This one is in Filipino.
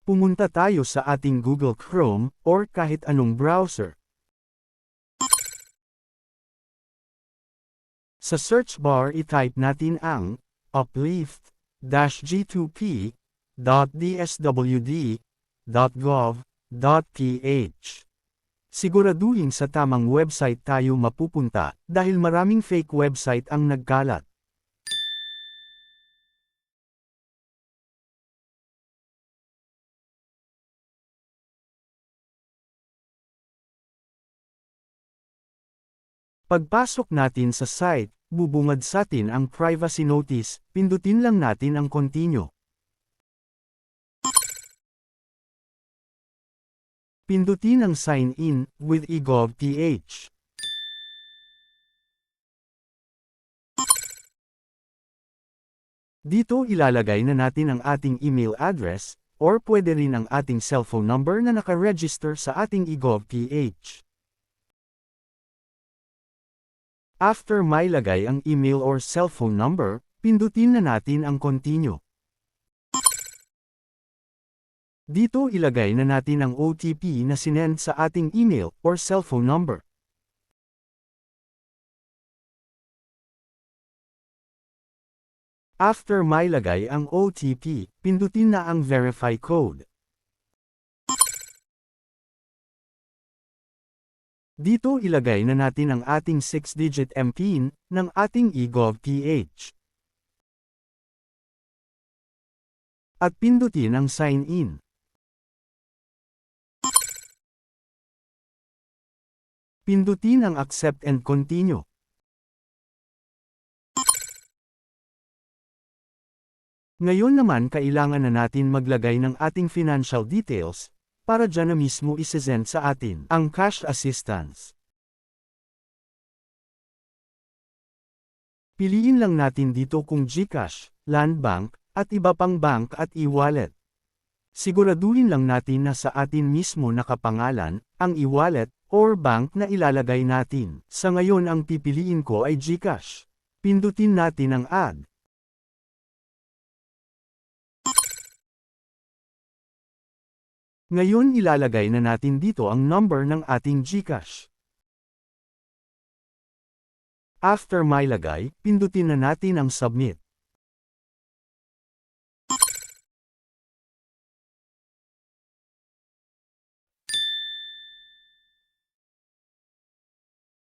Pumunta tayo sa ating Google Chrome or kahit anong browser. Sa search bar i-type natin ang uplift-g2p.dswd.gov.ph. Siguraduhin sa tamang website tayo mapupunta dahil maraming fake website ang nagkalat. Pagpasok natin sa site, bubungad sa atin ang privacy notice, pindutin lang natin ang continue. Pindutin ang sign in with eGov.ph. Dito ilalagay na natin ang ating email address, or pwede rin ang ating cellphone number na nakaregister sa ating eGov.ph. After mailagay ang email or cellphone number, pindutin na natin ang continue. Dito ilagay na natin ang OTP na sinend sa ating email or cellphone number. After mailagay ang OTP, pindutin na ang verify code. Dito ilagay na natin ang ating 6-digit MPIN ng ating eGov.ph. At pindutin ang sign in. Pindutin ang accept and continue. Ngayon naman kailangan na natin maglagay ng ating financial details, para dyan na mismo isesend sa atin ang cash assistance. Piliin lang natin dito kung GCash, Landbank, at iba pang bank at e-wallet. Siguraduhin lang natin na sa atin mismo nakapangalan, ang e-wallet, or bank na ilalagay natin. Sa ngayon ang pipiliin ko ay GCash. Pindutin natin ang add. Ngayon ilalagay na natin dito ang number ng ating GCash. After mailagay, pindutin na natin ang submit.